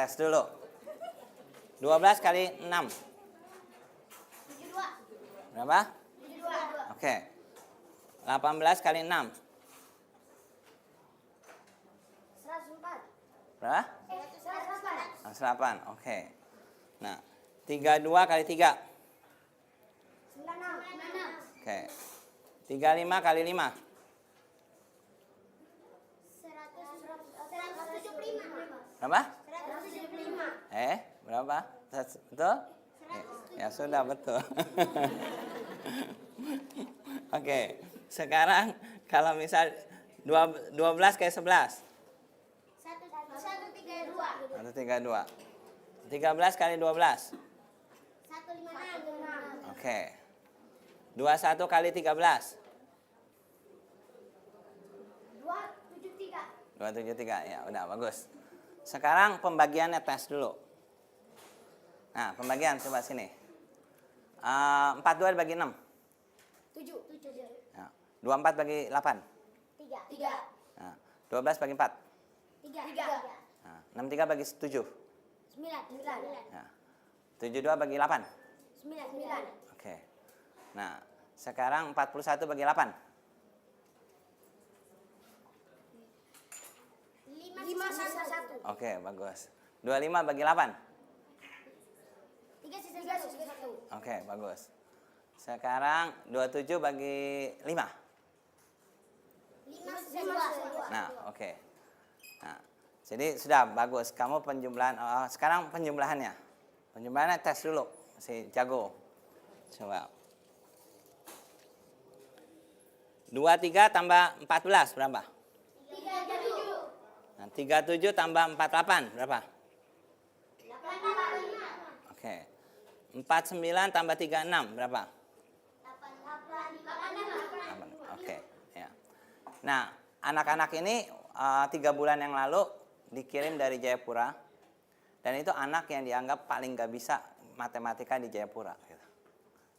tes dulu. 12 kali 6. 72. Berapa? 72. Oke. 18 kali 6. 104. Berapa? 108. 108. Oke. Nah, 32 kali 3. 96. Oke. 35 kali 5. 175. Berapa? 175. Berapa? Betul? Ya sudah, betul. Oke. Sekarang kalau misal 12 kali 11. 132. 132. 13 kali 12. 156. Oke. 21 kali 13. 273. 273. Ya, udah bagus. Sekarang pembagiannya tes dulu. Nah, pembagian coba sini. 42 bagi 6. 7. Ya. 24 bagi 8. 3. Nah, 12 bagi 4. 3. Nah, 63 bagi 7. 9. Nah, 72 bagi 8. 9. Oke. Nah, sekarang 41 bagi 8. 5 sisa 1. Oke, bagus. 25 bagi 8. 3 sisa 1. Oke, bagus. Sekarang 27 bagi 5. 5 sisa 2. Nah, oke. Nah, jadi sudah bagus. Kamu penjumlahan. Sekarang penjumlahannya. Penjumlahannya tes dulu. Masih jago. Coba. 23 tambah 14 berapa? 37. Nah, 37 tambah 48 berapa? 85. Oke. 49 tambah 36 berapa? 86. Oke, ya. Nah, anak-anak ini 3 bulan yang lalu dikirim dari Jayapura, dan itu anak yang dianggap paling gak bisa matematika di Jayapura. Gitu.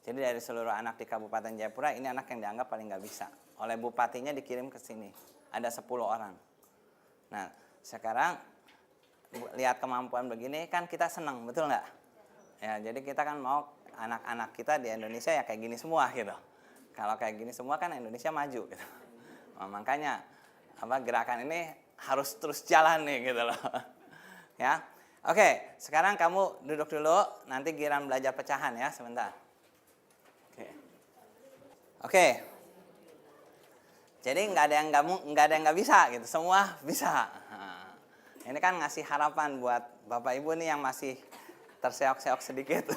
Jadi dari seluruh anak di Kabupaten Jayapura, ini anak yang dianggap paling gak bisa. Oleh bupatinya dikirim ke sini, ada 10 orang. Nah, sekarang lihat kemampuan begini kan kita senang, betul nggak? Ya, jadi kita kan mau anak-anak kita di Indonesia ya kayak gini semua gitu. Kalau kayak gini semua kan Indonesia maju gitu. Nah, makanya gerakan ini harus terus jalan nih gitu loh. Ya. Oke, sekarang kamu duduk dulu, nanti giliran belajar pecahan ya sebentar. Oke. Jadi nggak ada yang nggak bisa gitu, semua bisa. Nah, ini kan ngasih harapan buat Bapak Ibu nih yang masih terseok-seok sedikit.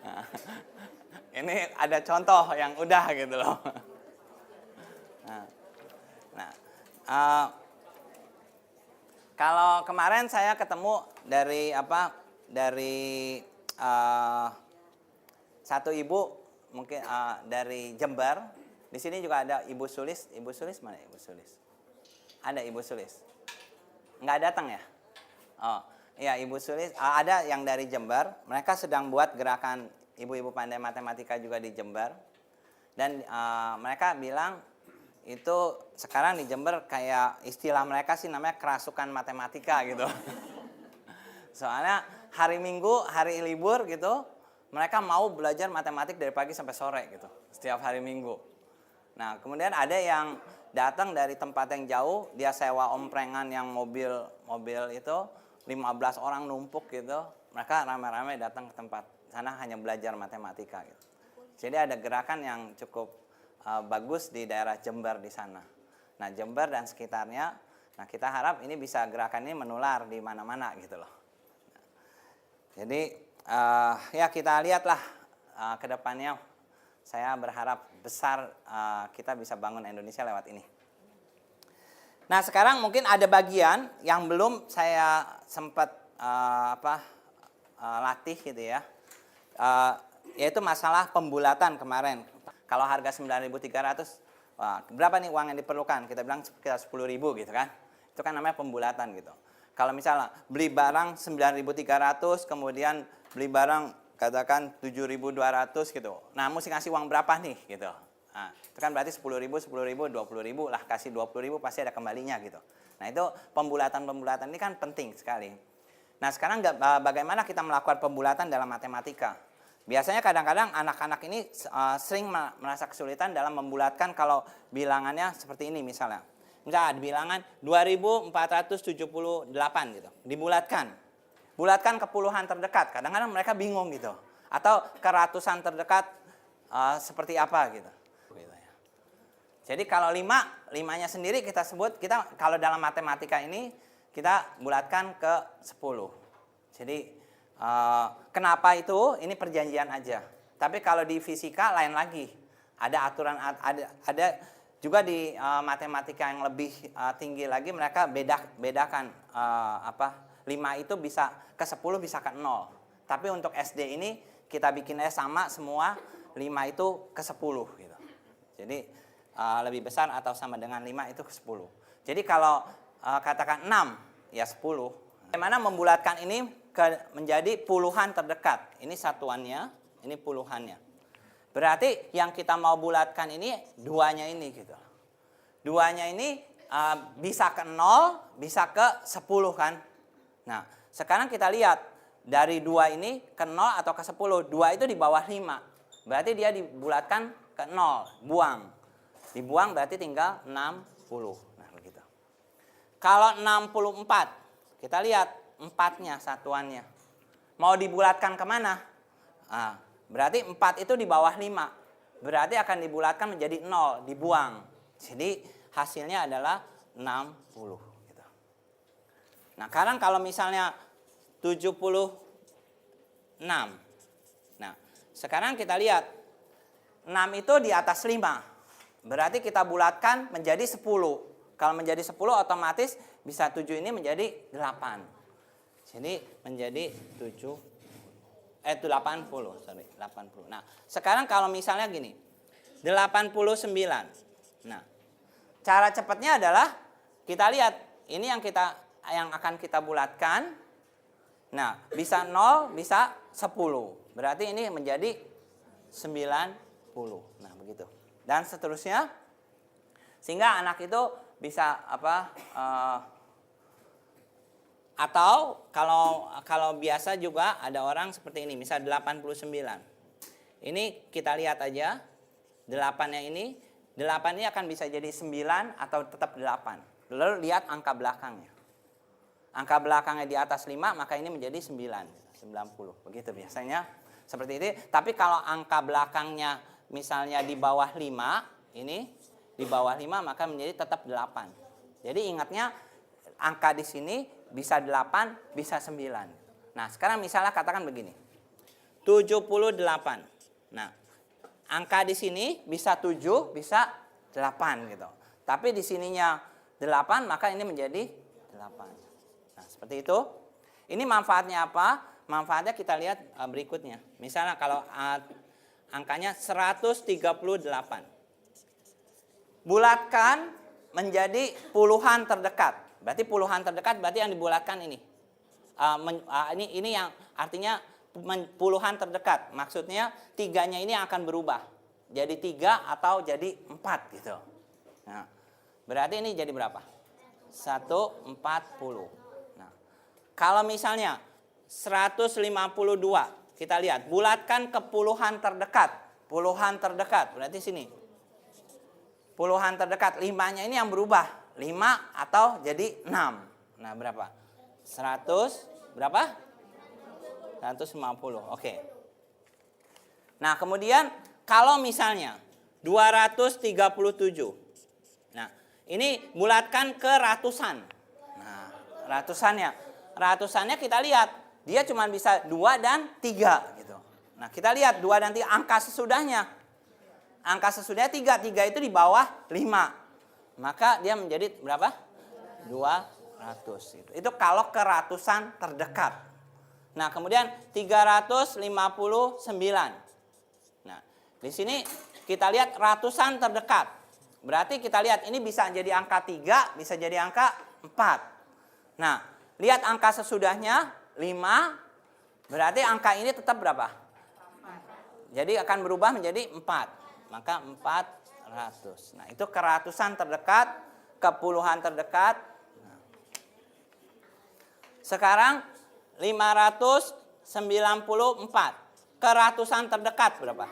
Nah, ini ada contoh yang udah gitu loh. Kalau kemarin saya ketemu dari satu ibu mungkin dari Jember. Di sini juga ada Ibu Sulis. Ibu Sulis mana Ibu Sulis? Ada Ibu Sulis. Nggak datang ya? Oh, iya Ibu Sulis. Ada yang dari Jember. Mereka sedang buat gerakan ibu-ibu pandai matematika juga di Jember. Dan mereka bilang itu sekarang di Jember kayak istilah mereka sih namanya kerasukan matematika gitu. Soalnya hari Minggu, hari libur gitu, mereka mau belajar matematik dari pagi sampai sore gitu, setiap hari Minggu. Nah, kemudian ada yang datang dari tempat yang jauh, dia sewa omprengan yang mobil itu, 15 orang numpuk gitu, mereka ramai-ramai datang ke tempat sana hanya belajar matematika gitu. Jadi ada gerakan yang cukup bagus di daerah Jember di sana. Nah, Jember dan sekitarnya, nah kita harap ini bisa gerakan ini menular di mana-mana gitu loh. Jadi ya kita lihatlah ke depannya. Saya berharap besar kita bisa bangun Indonesia lewat ini. Nah, sekarang mungkin ada bagian yang belum saya sempat latih gitu ya. Yaitu masalah pembulatan kemarin. Kalau harga 9.300, berapa nih uang yang diperlukan? Kita bilang sekitar 10.000 gitu kan. Itu kan namanya pembulatan gitu. Kalau misalnya beli barang 9.300, kemudian beli barang katakan 7.200 gitu. Nah, mesti ngasih uang berapa nih gitu. Nah, itu kan berarti 10.000, 10.000, 20.000 lah, kasih 20.000 pasti ada kembalinya gitu. Nah, itu pembulatan-pembulatan ini kan penting sekali. Nah, sekarang bagaimana kita melakukan pembulatan dalam matematika? Biasanya kadang-kadang anak-anak ini sering merasa kesulitan dalam membulatkan kalau bilangannya seperti ini misalnya. Misalnya ada bilangan 2478 gitu. Dibulatkan. Bulatkan ke puluhan terdekat. Kadang-kadang mereka bingung gitu. Atau ke ratusan terdekat seperti apa gitu. Jadi kalau 5-nya sendiri kita sebut, kita kalau dalam matematika ini kita bulatkan ke 10. Jadi kenapa itu? Ini perjanjian aja. Tapi kalau di fisika lain lagi. Ada aturan, ada juga di matematika yang lebih tinggi lagi mereka bedakan 5 itu bisa ke 10 bisa ke 0. Tapi untuk SD ini kita bikinnya sama semua, 5 itu ke 10 gitu. Jadi lebih besar atau sama dengan 5 itu ke 10. Jadi kalau katakan 6 ya 10. Bagaimana membulatkan ini menjadi puluhan terdekat. Ini satuannya, ini puluhannya. Berarti yang kita mau bulatkan ini duanya ini gitu. Duanya ini bisa ke 0, bisa ke 10 kan. Nah, sekarang kita lihat dari 2 ini ke 0 atau ke 10. 2 itu di bawah 5. Berarti dia dibulatkan ke 0, buang. Dibuang berarti tinggal 60. Nah, begitu. Kalau 64, kita lihat 4-nya satuannya. Mau dibulatkan kemana? Nah, berarti 4 itu di bawah 5. Berarti akan dibulatkan menjadi 0, dibuang. Jadi hasilnya adalah 60. Gitu. Nah, sekarang kalau misalnya 76. Nah, sekarang kita lihat 6 itu di atas 5. Berarti kita bulatkan menjadi 10. Kalau menjadi 10 otomatis bisa 7 ini menjadi 8. Jadi menjadi 80. Nah, sekarang kalau misalnya gini. 89. Nah, cara cepatnya adalah kita lihat ini yang akan kita bulatkan. Nah, bisa 0, bisa 10. Berarti ini menjadi 90. Nah, begitu. Dan seterusnya, sehingga anak itu bisa atau kalau biasa juga ada orang seperti ini, misal 89. Ini kita lihat aja 8-nya ini, 8 ini akan bisa jadi 9 atau tetap 8. Lalu lihat angka belakangnya. Angka belakangnya di atas 5, maka ini menjadi 90. Begitu biasanya seperti itu. Tapi kalau angka belakangnya misalnya di bawah 5, ini di bawah 5 maka menjadi tetap 8. Jadi ingatnya angka di sini bisa 8, bisa 9. Nah, sekarang misalnya katakan begini. 78. Nah, angka di sini bisa 7, bisa 8 gitu. Tapi di sininya 8 maka ini menjadi 8. Nah, seperti itu. Ini manfaatnya apa? Manfaatnya kita lihat berikutnya. Misalnya kalau angkanya 138. Bulatkan menjadi puluhan terdekat. Berarti puluhan terdekat berarti yang dibulatkan ini. Ini yang artinya puluhan terdekat. Maksudnya 3-nya ini akan berubah. Jadi 3 atau jadi 4 gitu. Nah, berarti ini jadi berapa? 140. Nah, kalau misalnya 152. Kita lihat, bulatkan ke puluhan terdekat. Puluhan terdekat, berarti sini. Puluhan terdekat, 5-nya ini yang berubah. 5 atau jadi 6. Nah, berapa? 100, berapa? 150, oke. Nah, kemudian kalau misalnya 237. Nah, ini bulatkan ke ratusan. Nah, ratusannya kita lihat. Dia cuma bisa 2 dan 3 gitu. Nah, kita lihat 2 dan 3 angka sesudahnya. Angka sesudahnya 3 itu di bawah 5. Maka dia menjadi berapa? 200 gitu. Itu kalau ke ratusan terdekat. Nah, kemudian 359. Nah, di sini kita lihat ratusan terdekat. Berarti kita lihat ini bisa jadi angka 3, bisa jadi angka 4. Nah, lihat angka sesudahnya 5, berarti angka ini tetap berapa? Jadi akan berubah menjadi 4. Maka 4 ratus. Nah, itu keratusan terdekat, ke puluhan terdekat. Nah. Sekarang 594. Keratusan terdekat berapa?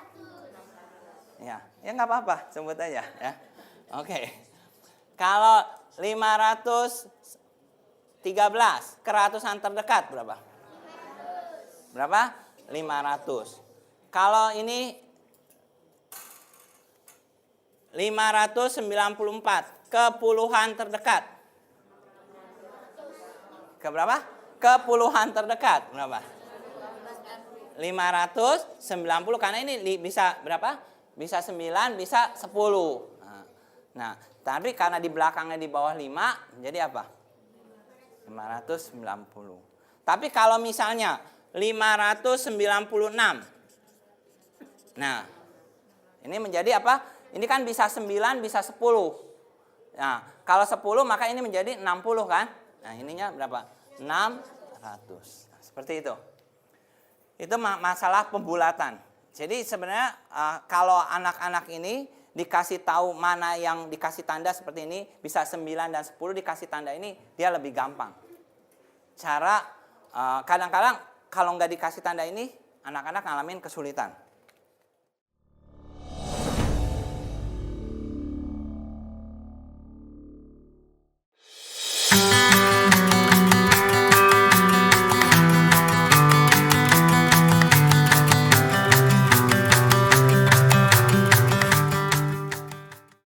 Ya, ya nggak apa-apa, sebut aja ya. Oke. Kalau 513, keratusan terdekat berapa? Berapa? 500. Kalau ini 594, ke puluhan terdekat. Ke berapa? Ke puluhan terdekat berapa? 590, karena ini bisa berapa? Bisa 9, bisa 10. Nah, tapi karena di belakangnya di bawah 5, jadi apa? 590. Tapi kalau misalnya 596. Nah, ini menjadi apa? Ini kan bisa 9, bisa 10. Nah, kalau 10 maka ini menjadi 60 kan? Nah, ininya berapa? 600. Nah, seperti itu. Itu masalah pembulatan. Jadi sebenarnya kalau anak-anak ini dikasih tahu mana yang dikasih tanda seperti ini, bisa 9 dan 10 dikasih tanda ini, dia lebih gampang. Cara kadang-kadang kalau nggak dikasih tanda ini, anak-anak ngalamin kesulitan.